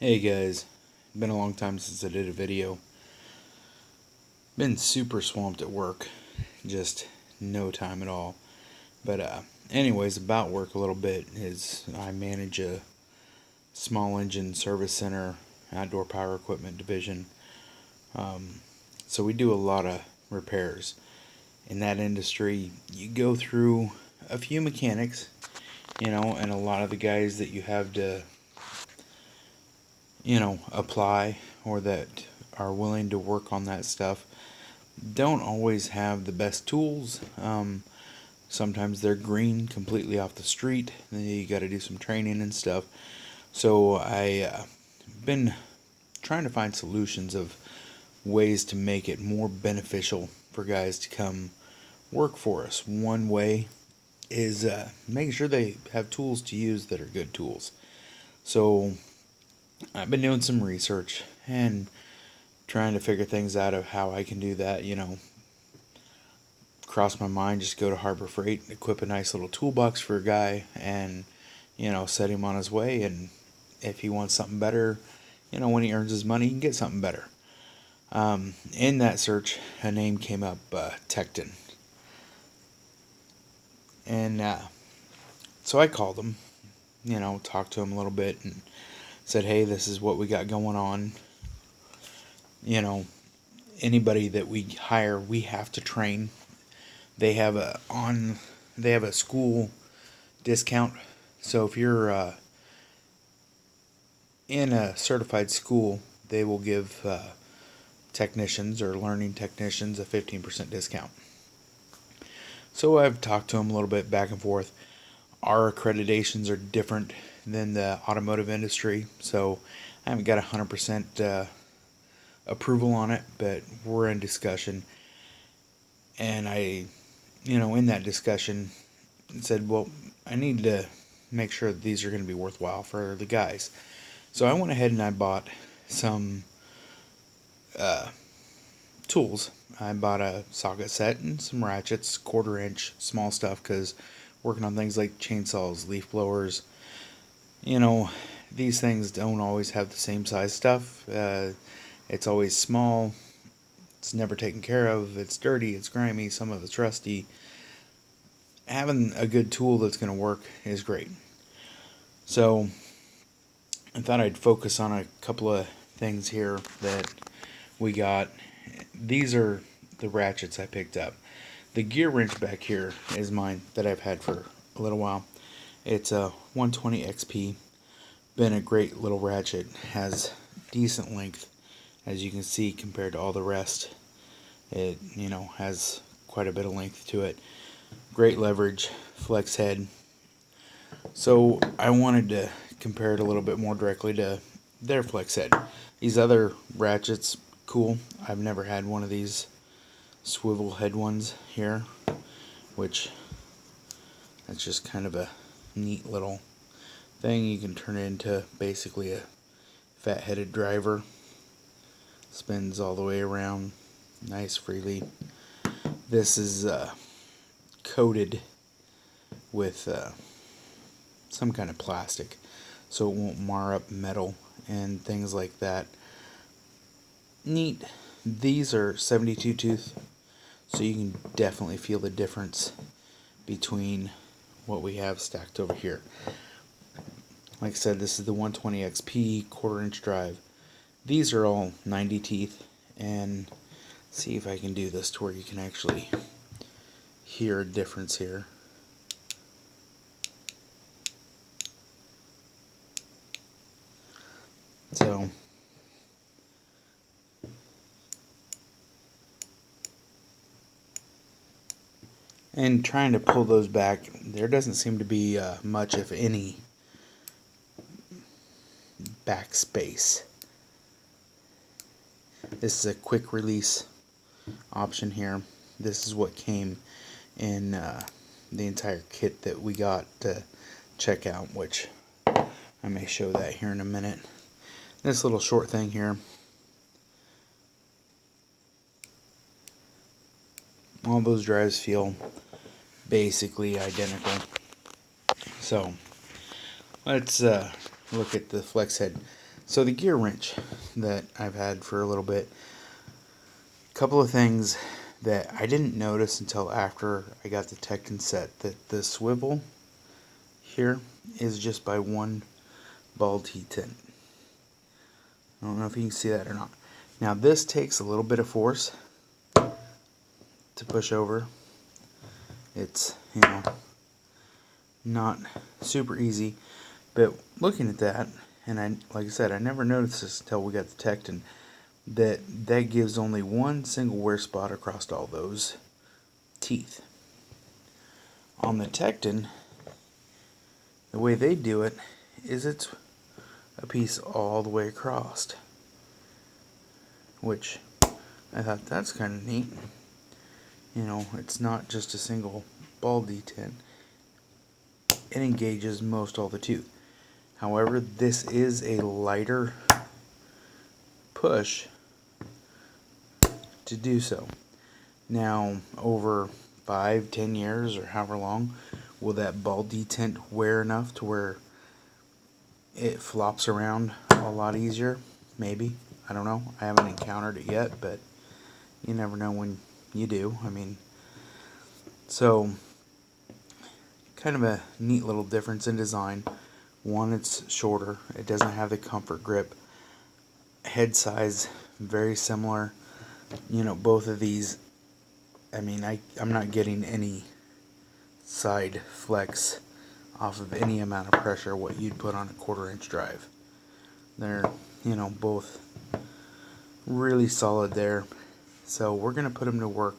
Hey guys, been a long time since I did a video. Been super swamped at work, just no time at all. But anyways, about work a little bit is I manage a small engine service center, outdoor power equipment division. So we do a lot of repairs. In that industry, you go through a few mechanics, and a lot of the guys that you have to apply or that are willing to work on that stuff don't always have the best tools. Sometimes they're green completely off the street. Then you got to do some training and stuff. So I been trying to find solutions of ways to make it more beneficial for guys to come work for us. One way is making sure they have tools to use that are good tools. So I've been doing some research and trying to figure things out of how I can do that. Cross my mind, just go to Harbor Freight, equip a nice little toolbox for a guy, and set him on his way. And if he wants something better, when he earns his money, he can get something better. In that search, a name came up, Tekton, and so I called him, talked to him a little bit, and said, "Hey, this is what we got going on. Anybody that we hire, we have to train. They have a school discount. So if you're in a certified school, they will give technicians or learning technicians a 15% discount." So I've talked to them a little bit back and forth. Our accreditations are different than the automotive industry, so I haven't got 100% approval on it, but we're in discussion. And I, in that discussion, said, well, I need to make sure that these are going to be worthwhile for the guys. So I went ahead and I bought some tools. I bought a socket set and some ratchets, 1/4 inch, small stuff, because working on things like chainsaws, leaf blowers, these things don't always have the same size stuff. It's always small. It's never taken care of. It's dirty. It's grimy. Some of it's rusty. Having a good tool that's going to work is great. So I thought I'd focus on a couple of things here that we got. These are the ratchets I picked up. The gear wrench back here is mine that I've had for a little while. It's a 120 XP. Been a great little ratchet. Has decent length, as you can see, compared to all the rest. It has quite a bit of length to it. Great leverage, flex head. So I wanted to compare it a little bit more directly to their flex head. These other ratchets, cool. I've never had one of these swivel head ones here, which that's just kind of a neat little thing. You can turn it into basically a fat-headed driver. Spins all the way around, nice freely. This is coated with some kind of plastic, so it won't mar up metal and things like that. Neat. These are 72 tooth, so you can definitely feel the difference between what we have stacked over here. Like I said, this is the 120 XP 1/4 inch drive. These are all 90 teeth, and see if I can do this to where you can actually hear a difference here. So and trying to pull those back, there doesn't seem to be much, if any, back space. This is a quick release option here. This is what came in the entire kit that we got to check out, which I may show that here in a minute. This little short thing here, all those drives feel basically identical. So let's look at the flex head. So the gear wrench that I've had for a little bit, a couple of things that I didn't notice until after I got the Tekton set, that the swivel here is just by one ball T-tin. I don't know if you can see that or not. Now this takes a little bit of force to push over. It's, not super easy, but looking at that, and like I said, I never noticed this until we got the Tekton, that gives only one single wear spot across all those teeth. On the Tekton, the way they do it is it's a piece all the way across, which I thought that's kind of neat. It's not just a single ball D10. It engages most all the tooth. However, this is a lighter push to do so. Now, over 5-10 years or however long, will that ball detent wear enough to where it flops around a lot easier? Maybe. I don't know. I haven't encountered it yet, but you never know when you do. So kind of a neat little difference in design. One, it's shorter. It doesn't have the comfort grip. Head size, very similar. Both of these, I'm not getting any side flex off of any amount of pressure what you'd put on a 1/4-inch drive. They're, both really solid there. So we're going to put them to work,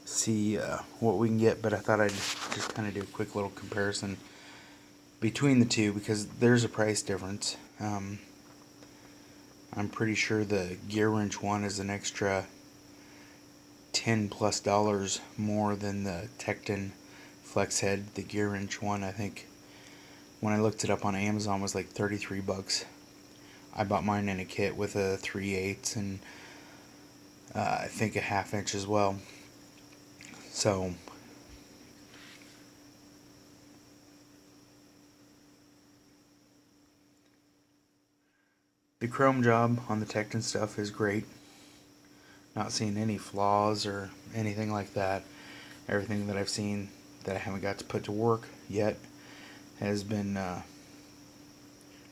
see what we can get, but I thought I'd just kind of do a quick little comparison between the two because there's a price difference. I'm pretty sure the gearwrench one is an extra $10+ more than the Tekton flex head. The gearwrench one, I think when I looked it up on Amazon, was like $33. I bought mine in a kit with a 3/8 and I think a 1/2 inch as well. So the chrome job on the Tekton stuff is great. Not seeing any flaws or anything like that. Everything that I've seen that I haven't got to put to work yet has been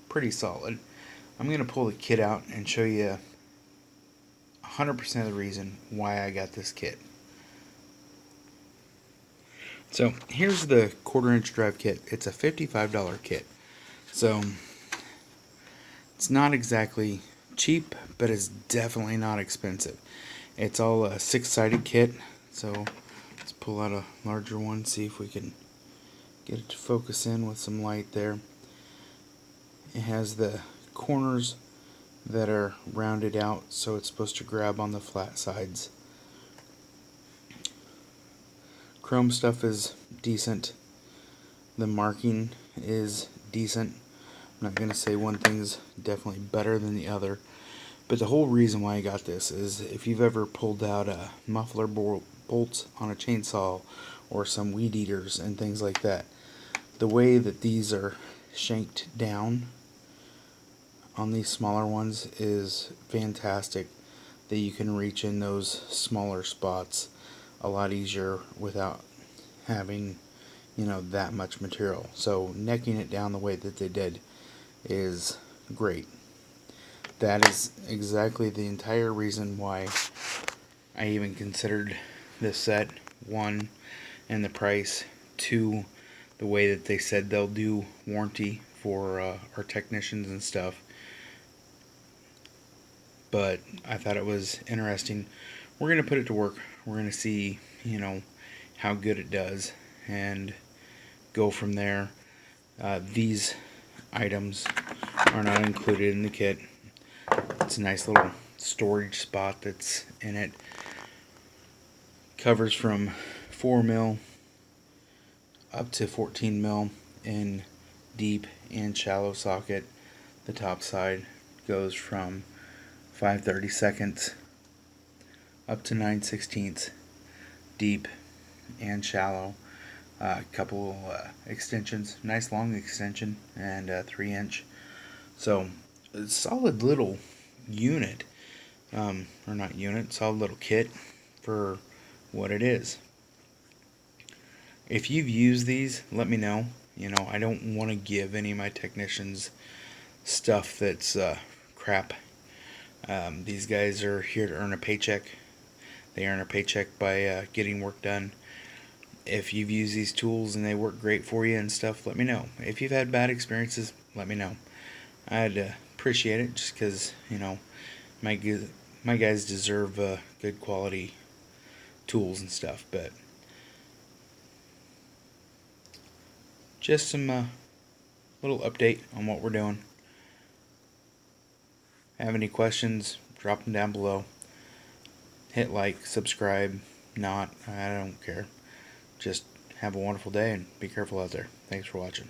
pretty solid. I'm going to pull the kit out and show you 100% of the reason why I got this kit. So here's the 1/4-inch drive kit. It's a $55 kit. So it's not exactly cheap, but it's definitely not expensive. It's all a 6-sided kit. So let's pull out a larger one, see if we can get it to focus in with some light there. It has the corners that are rounded out, so it's supposed to grab on the flat sides. Chrome stuff is decent. The marking is decent. I'm not going to say one thing's definitely better than the other, but the whole reason why I got this is if you've ever pulled out muffler bolts on a chainsaw or some weed eaters and things like that, the way that these are shanked down on these smaller ones is fantastic, that you can reach in those smaller spots a lot easier without having that much material. So necking it down the way that they did is great. That is exactly the entire reason why I even considered this set. 1, and the price. 2, the way that they said they'll do warranty for our technicians and stuff. But I thought it was interesting. We're going to put it to work. We're going to see, how good it does and go from there. These items are not included in the kit. It's a nice little storage spot that's in it. Covers from 4mm up to 14mm in deep and shallow socket. The top side goes from 5/32 up to 9/16 deep and shallow. A couple extensions, nice long extension, and a 3-inch. So a solid little unit, or not unit, solid little kit for what it is. If you've used these, let me know. I don't want to give any of my technicians stuff that's crap. These guys are here to earn a paycheck. They earn a paycheck by getting work done. If you've used these tools and they work great for you and stuff, let me know. If you've had bad experiences, let me know. I'd appreciate it, just because, my, my guys deserve good quality tools and stuff. But just some little update on what we're doing. Have any questions, drop them down below. Hit like, subscribe, not, I don't care. Just have a wonderful day and be careful out there. Thanks for watching.